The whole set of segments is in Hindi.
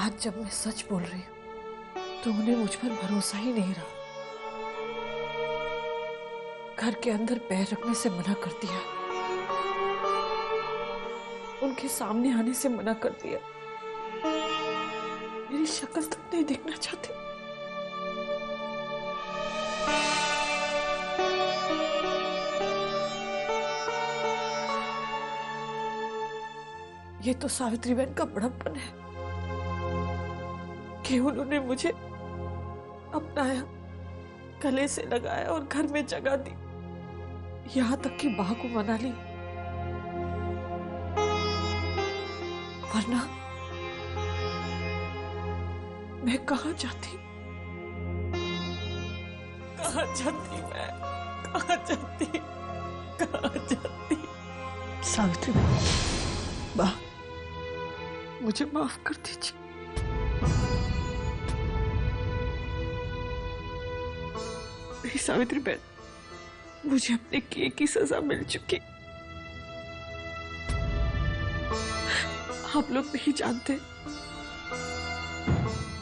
आज जब मैं सच बोल रही हूँ तो उन्हें मुझ पर भरोसा ही नहीं रहा। घर के अंदर पैर रखने से मना कर दिया, उनके सामने आने से मना कर दिया, मेरी शक्ल तक नहीं देखना चाहते। ये तो सावित्री बहन का बड़प्पन है कि उन्होंने मुझे अपनाया, गले से लगाया और घर में जगह दी, यहां तक कि मां को मना ली। वरना मैं कहां जाती, कहां जाती, मैं कहां जाती, कहां जाती। सावित्री मां, मुझे माफ कर दीजिए। नहीं सावित्री बहन, मुझे अपने किए की सजा मिल चुकी। आप लोग नहीं जानते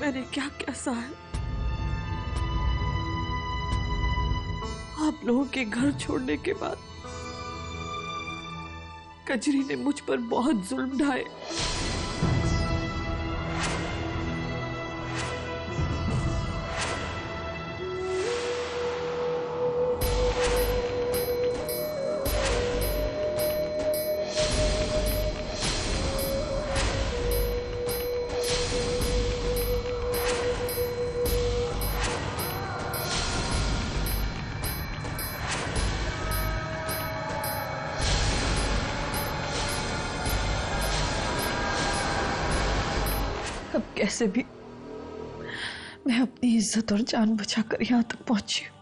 मैंने क्या क्या सहा है। आप लोगों के घर छोड़ने के बाद कजरी ने मुझ पर बहुत जुल्म ढाए। अब कैसे भी मैं अपनी इज्जत और जान बचाकर यहां तक पहुंची हूं,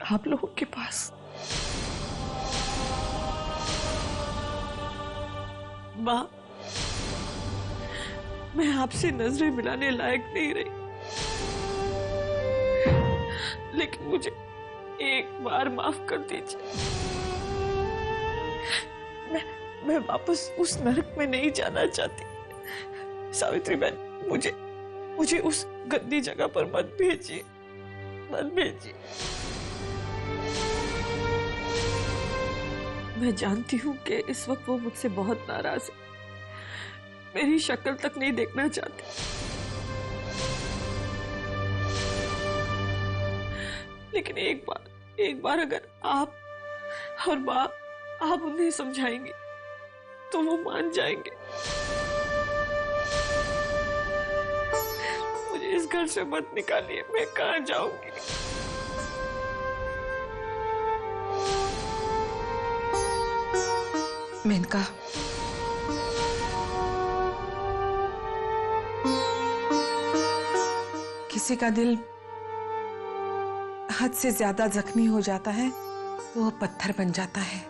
आप लोगों के पास। मां, मैं आपसे नजरें मिलाने लायक नहीं रही, लेकिन मुझे एक बार माफ कर दीजिए। मैं वापस उस नरक में नहीं जाना चाहती। सावित्री बहन, मुझे उस गंदी जगह पर मत भेजिए, मत भेजिए। मैं जानती हूँ कि इस वक्त वो मुझसे बहुत नाराज है, मेरी शक्ल तक नहीं देखना चाहती। लेकिन एक बार अगर आप और माँ आप उन्हें समझाएंगे तो वो मान जाएंगे। इस घर से मत निकालिए, मैं कहां जाऊंगी। मेनका, किसी का दिल हद से ज्यादा जख्मी हो जाता है तो वो पत्थर बन जाता है।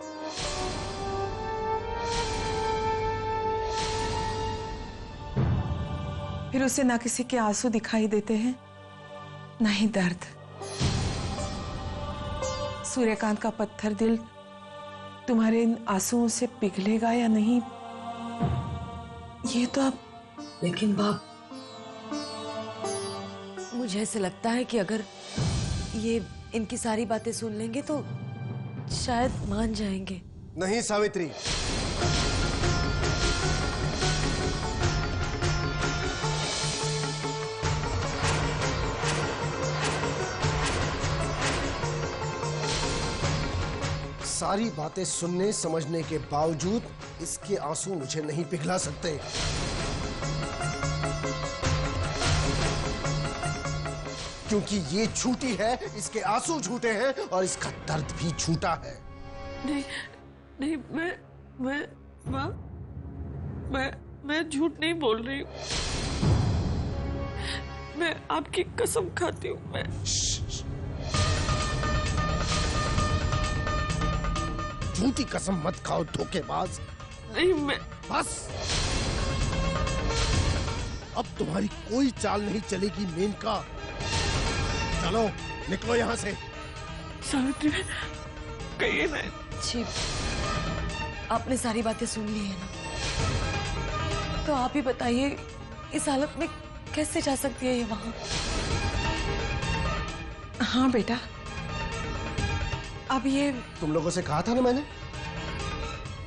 फिर उसे ना किसी के आंसू दिखाई देते हैं, ना ही दर्द। सूर्यकांत का पत्थर दिल तुम्हारे इन आंसुओं से पिघलेगा या नहीं, ये तो अब। लेकिन बाप, मुझे ऐसे लगता है कि अगर ये इनकी सारी बातें सुन लेंगे तो शायद मान जाएंगे। नहीं सावित्री, सारी बातें सुनने समझने के बावजूद इसके आंसू मुझे नहीं पिघला सकते। क्योंकि ये झूठी है, इसके आंसू झूठे हैं और इसका दर्द भी झूठा है। नहीं, मैं झूठ नहीं बोल रही हूँ। मैं आपकी कसम खाती हूँ। मैं झूठी कसम मत खाओ धोखेबाज। नहीं, मैं बस अब तुम्हारी कोई चाल नहीं चलेगी मेनका। चलो निकलो यहाँ से। सावित्री, कहिए ना। जी, आपने सारी बातें सुन ली है ना, तो आप ही बताइए इस हालत में कैसे जा सकती है ये वहां? हाँ बेटा, अब ये तुम लोगों से कहा था ना मैंने,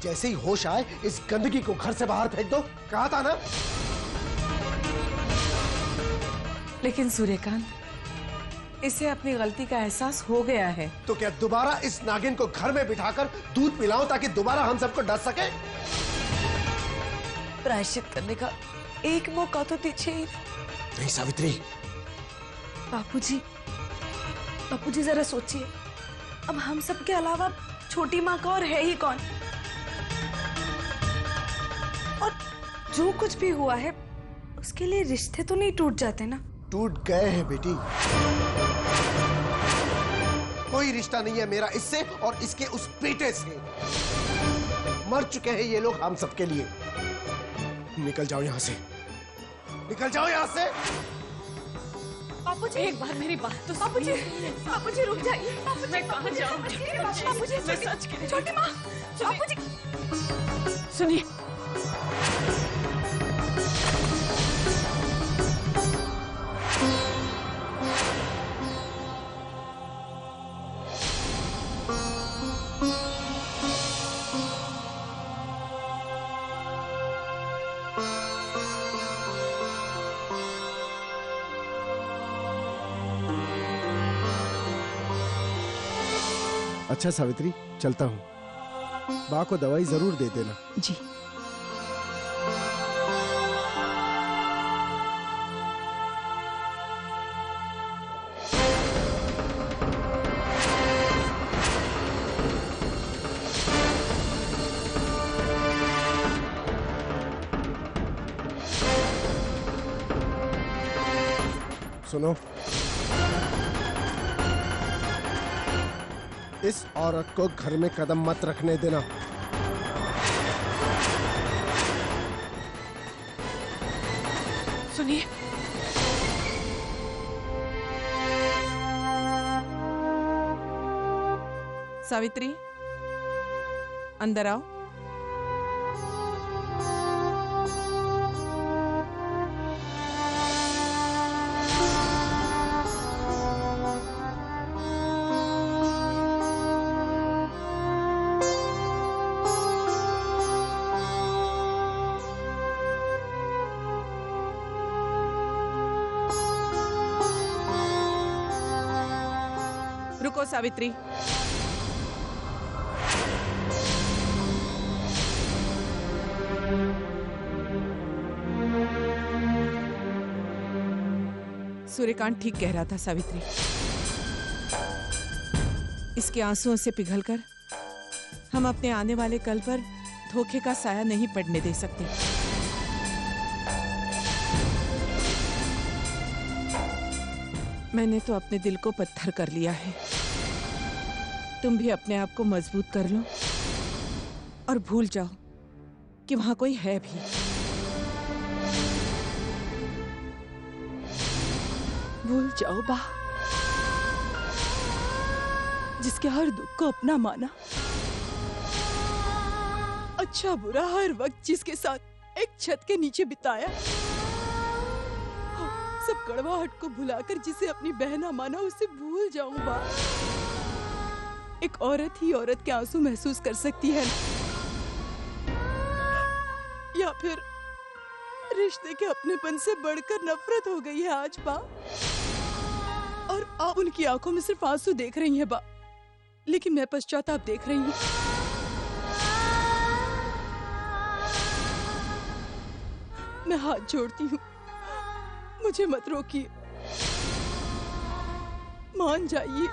जैसे ही होश आए इस गंदगी को घर से बाहर फेंक दो, कहा था ना। लेकिन सूर्यकांत, इसे अपनी गलती का एहसास हो गया है। तो क्या दोबारा इस नागिन को घर में बिठाकर दूध पिलाऊं ताकि दोबारा हम सबको डस सके? प्रायश्चित करने का एक मौका तो दीजिए। नहीं सावित्री। बापूजी, बापूजी जरा सोचिए, अब हम सब के अलावा छोटी माँ का और है ही कौन? और जो कुछ भी हुआ है उसके लिए रिश्ते तो नहीं टूट जाते ना? टूट गए हैं बेटी। कोई रिश्ता नहीं है मेरा इससे और इसके उस बेटे से। मर चुके हैं ये लोग हम सबके लिए। निकल जाओ यहाँ से, निकल जाओ यहाँ से। बापूजी, एक बार मेरी बात तो बापूजी, बापूजी रुक जाइए। बापूजी, मैं कहाँ जाऊँ? बापूजी, मैं सच कह रही हूँ। छोटी माँ, बापूजी, सुनिए। अच्छा सावित्री, चलता हूँ। बा को दवाई जरूर दे देना। जी। सुनो, इस औरत को घर में कदम मत रखने देना। सुनिए, सावित्री, अंदर आओ। रुको सावित्री, सूर्यकांत ठीक कह रहा था सावित्री। इसके आंसुओं से पिघलकर हम अपने आने वाले कल पर धोखे का साया नहीं पड़ने दे सकते। मैंने तो अपने दिल को पत्थर कर लिया है। तुम भी अपने आप को मजबूत कर लो और भूल जाओ कि वहां कोई है भी। भूल जाओ बा, जिसके हर दुख को अपना माना, अच्छा बुरा हर वक्त जिसके साथ एक छत के नीचे बिताया, सब कड़वाहट को भुलाकर जिसे अपनी बहना माना, उसे भूल जाऊं बा। एक औरत ही औरत के आंसू महसूस कर सकती है ना? या फिर रिश्ते के अपनेपन से बढ़कर नफरत हो गई है आज बा, और आप उनकी आंखों में सिर्फ आंसू देख रही हैं बा, लेकिन मैं पश्चाताप देख रही हूँ। मैं हाथ जोड़ती हूँ, मुझे मत रोकिए, मान जाइए।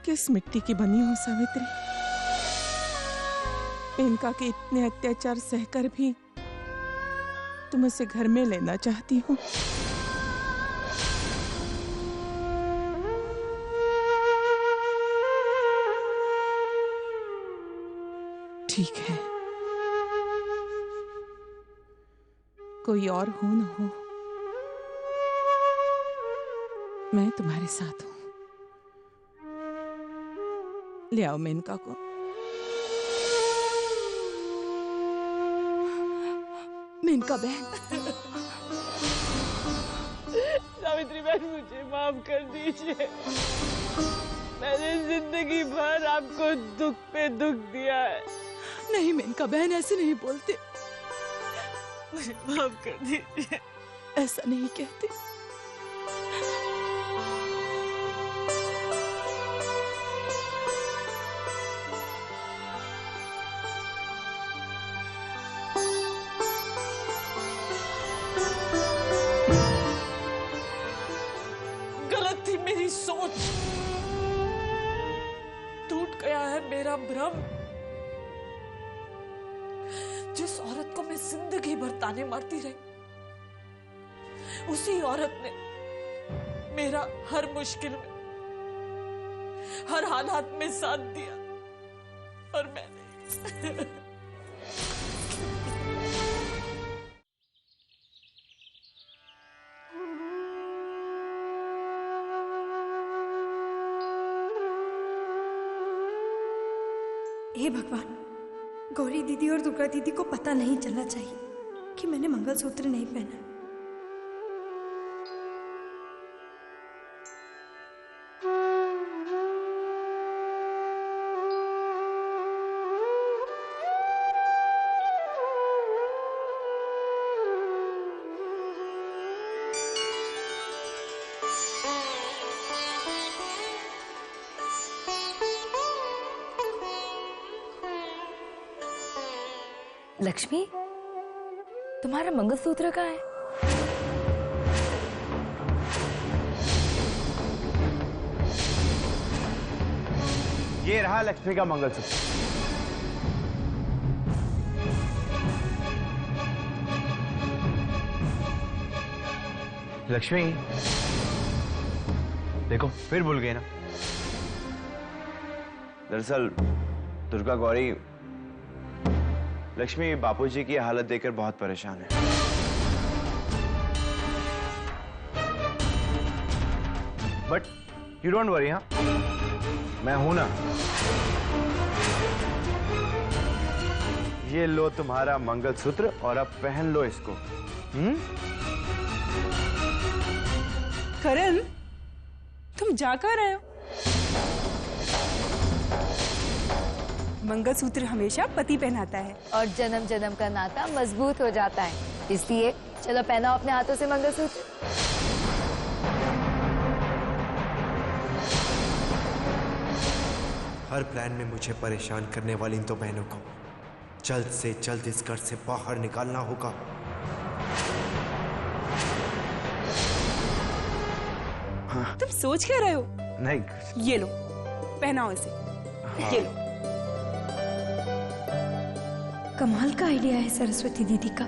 किस मिट्टी की बनी हो सावित्री? मेनका के इतने अत्याचार सहकर भी तुम उसे घर में लेना चाहती हो। ठीक है, कोई और हो न हो, मैं तुम्हारे साथ हूं। ले आओ मेनका को। मेनका बहन, सावित्री बहन मुझे माफ कर दीजिए। मैंने जिंदगी भर आपको दुख पे दुख दिया है। नहीं मेनका बहन, ऐसे नहीं बोलते, मुझे माफ कर दीजिए। ऐसा नहीं कहते। गलत थी मेरी सोच, टूट गया है मेरा भ्रम। जिस औरत को मैं जिंदगी भर ताने मारती रही, उसी औरत ने मेरा हर मुश्किल में, हर हालात में साथ दिया, और मैंने हे भगवान, गौरी दीदी और दुर्गा दीदी को पता नहीं चलना चाहिए कि मैंने मंगलसूत्र नहीं पहना। लक्ष्मी, तुम्हारा मंगलसूत्र कहाँ है? ये रहा लक्ष्मी का मंगलसूत्र। लक्ष्मी, देखो फिर भूल गए ना। दरअसल दुर्गा गौरी लक्ष्मी बापूजी की हालत देखकर बहुत परेशान है। बट यू डोंट वरी, हाँ मैं हूं ना। ये लो तुम्हारा मंगलसूत्र और अब पहन लो इसको। करण, तुम जा कर रहे हो? मंगलसूत्र हमेशा पति पहनाता है और जन्म जन्म का नाता मजबूत हो जाता है, इसलिए चलो पहनाओ अपने हाथों से मंगलसूत्र। हर प्लान में मुझे परेशान करने वाली इन दो बहनों को जल्द से जल्द इस घर से बाहर निकालना होगा। तुम सोच क्या रहे हो? नहीं, ये लो, पहनाओ इसे। ये लो। कमाल का आइडिया है सरस्वती दीदी का।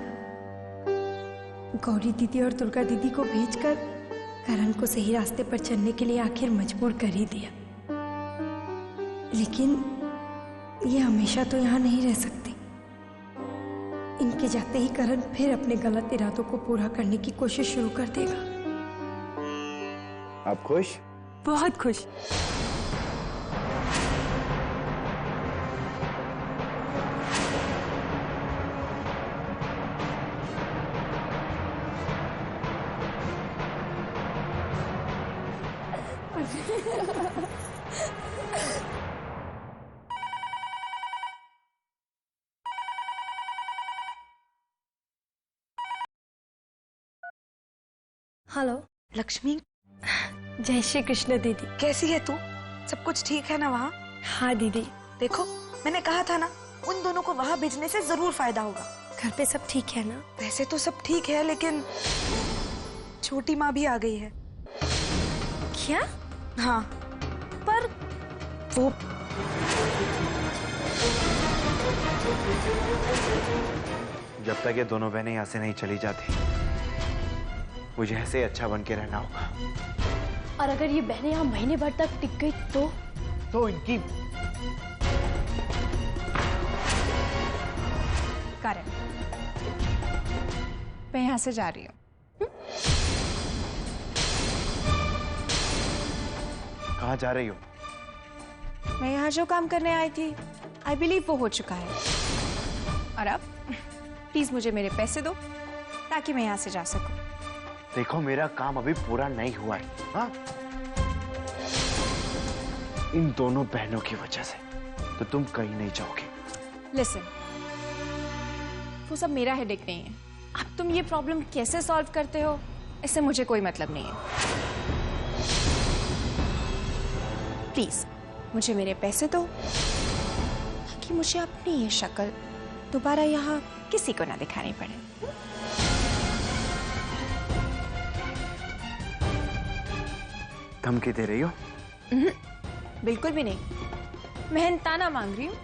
गौरी दीदी और दुर्गा दीदी को भेजकर करण को सही रास्ते पर चलने के लिए आखिर मजबूर कर ही दिया। लेकिन ये हमेशा तो यहाँ नहीं रह सकती। इनके जाते ही करण फिर अपने गलत इरादों को पूरा करने की कोशिश शुरू कर देगा। आप खुश? बहुत खुश। हेलो लक्ष्मी, जय श्री कृष्ण दीदी। कैसी है तू? सब कुछ ठीक है ना वहाँ? हाँ दीदी। देखो मैंने कहा था ना, उन दोनों को वहाँ भेजने से जरूर फायदा होगा। घर पे सब ठीक है ना? वैसे तो सब ठीक है, लेकिन छोटी माँ भी आ गई है। क्या? हाँ, पर वो जब तक ये दोनों बहनें यहाँ से नहीं चली जाती, मुझे ऐसे अच्छा बन के रहना होगा। और अगर ये बहनें यहाँ महीने भर तक टिक गई तो इनकी कारण मैं यहाँ से जा रही हूँ। कहाँ जा रही हो? मैं यहाँ जो काम करने आई थी आई बिलीव वो हो चुका है। और अब प्लीज मुझे मेरे पैसे दो ताकि मैं यहाँ से जा सकूं। देखो मेरा काम अभी पूरा नहीं हुआ है। हाँ? इन दोनों बहनों की वजह से तो तुम कहीं नहीं जाओगे। लिसन, वो सब मेरा हेडेक नहीं है। अब तुम ये प्रॉब्लम कैसे सॉल्व करते हो इससे मुझे कोई मतलब नहीं है। प्लीज मुझे मेरे पैसे दो ताकि मुझे अपनी ये शक्ल दोबारा यहाँ किसी को ना दिखानी पड़े। धमकी दे रही हो? बिल्कुल भी नहीं, मेहनताना मांग रही हूँ।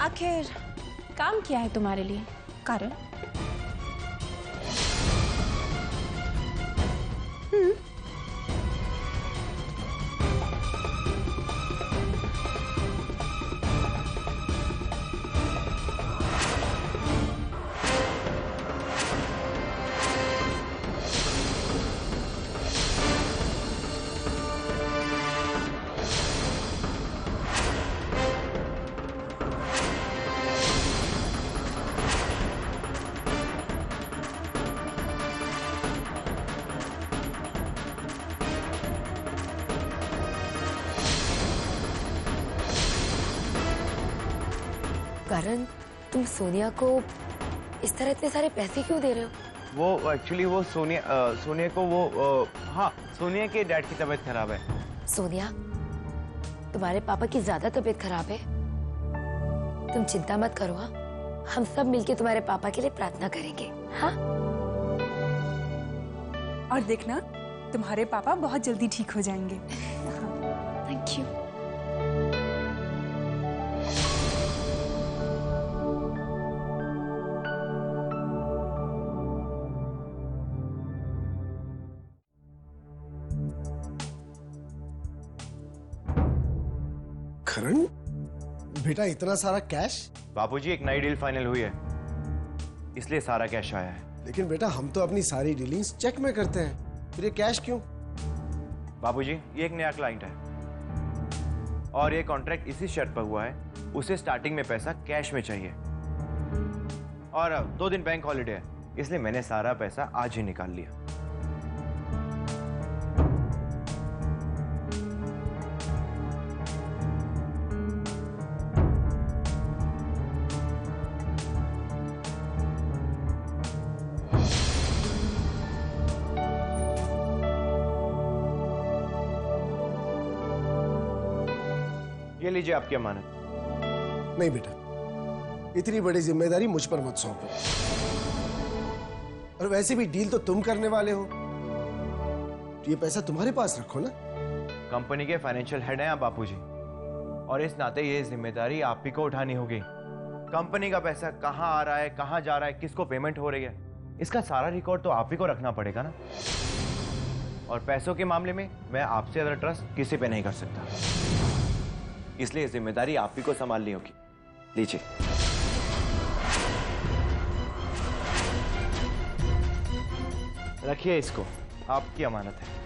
आखिर काम किया है तुम्हारे लिए कारण? करण, तुम सोनिया को इस तरह इतने सारे पैसे क्यों दे रहे हो? वो एक्चुअली वो सोनिया को वो हाँ, सोनिया के डैड की तबीयत खराब है। सोनिया, तुम्हारे पापा की ज्यादा तबीयत खराब है? तुम चिंता मत करो। हाँ, हम सब मिलके तुम्हारे पापा के लिए प्रार्थना करेंगे। हाँ? और देखना तुम्हारे पापा बहुत जल्दी ठीक हो जाएंगे। Thank you. करण, बेटा इतना सारा कैश? बापूजी, एक नई डील फाइनल हुई है इसलिए सारा कैश आया है। लेकिन बेटा हम तो अपनी सारी डीलिंग्स चेक में करते हैं, फिर ये कैश क्यों? बाबूजी, ये एक नया क्लाइंट है और ये कॉन्ट्रैक्ट इसी शर्त पर हुआ है, उसे स्टार्टिंग में पैसा कैश में चाहिए। और 2 दिन बैंक हॉलिडे है इसलिए मैंने सारा पैसा आज ही निकाल लिया। ये लीजिए आपकी अमानत। नहीं बेटा, इतनी बड़ी जिम्मेदारी मुझ पर मत सौंपो। और वैसे भी डील तो तुम करने वाले हो, तो ये पैसा तुम्हारे पास रखो ना। कंपनी के फाइनेंशियल हेड हैं आप बापूजी, और इस नाते ये जिम्मेदारी आप ही को उठानी होगी। कंपनी का पैसा कहाँ आ रहा है, कहाँ जा रहा है, किसको पेमेंट हो रही है, इसका सारा रिकॉर्ड तो आप ही को रखना पड़ेगा ना। और पैसों के मामले में मैं आपसे ज्यादा ट्रस्ट किसी पे नहीं कर सकता, इसलिए जिम्मेदारी आप ही को संभालनी होगी। लीजिए। रखिए इसको, आपकी अमानत है।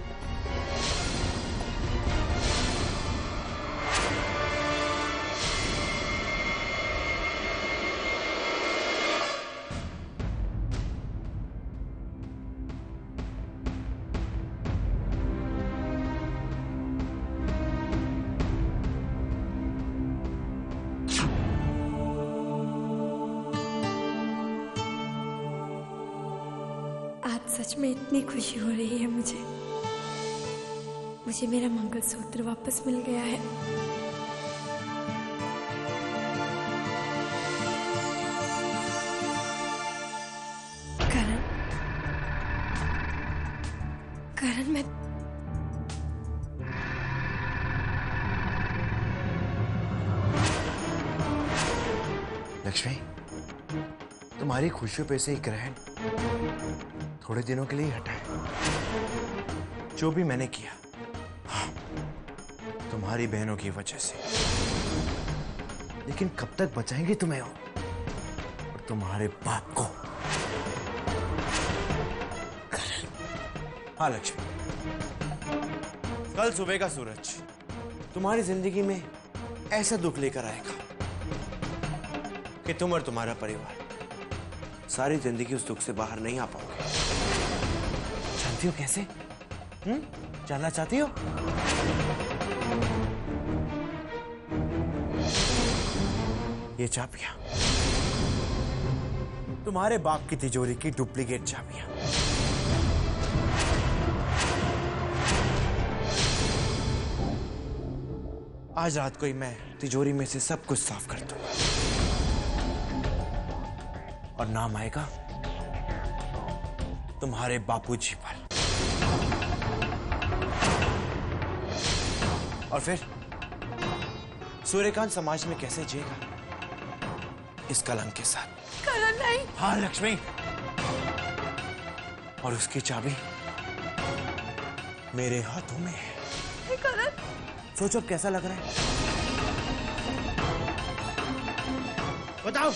आज सच में इतनी खुशी हो रही है मुझे मेरा मंगलसूत्र वापस मिल गया है। करण मैं लक्ष्मी, तुम्हारी खुशियों पे से एक ग्रहण थोड़े दिनों के लिए हटा है। जो भी मैंने किया, हाँ, तुम्हारी बहनों की वजह से। लेकिन कब तक बचाएंगे तुम्हें और तुम्हारे बाप को? हाँ लक्ष्मी, कल सुबह का सूरज तुम्हारी जिंदगी में ऐसा दुख लेकर आएगा कि तुम और तुम्हारा परिवार सारी जिंदगी उस दुख से बाहर नहीं आ पाओगे। जानती हो कैसे? जानना चाहती हो? ये चाबियां तुम्हारे बाप की तिजोरी की डुप्लीकेट चाबियां। आज रात को ही मैं तिजोरी में से सब कुछ साफ कर दूंगा और नाम आएगा तुम्हारे बापूजी पर। और फिर सूर्यकांत समाज में कैसे जिएगा इस कलंक के साथ? करण नहीं। हाँ लक्ष्मी, और उसकी चाबी मेरे हाथों में है। करण, सोचो अब कैसा लग रहा है? बताओ।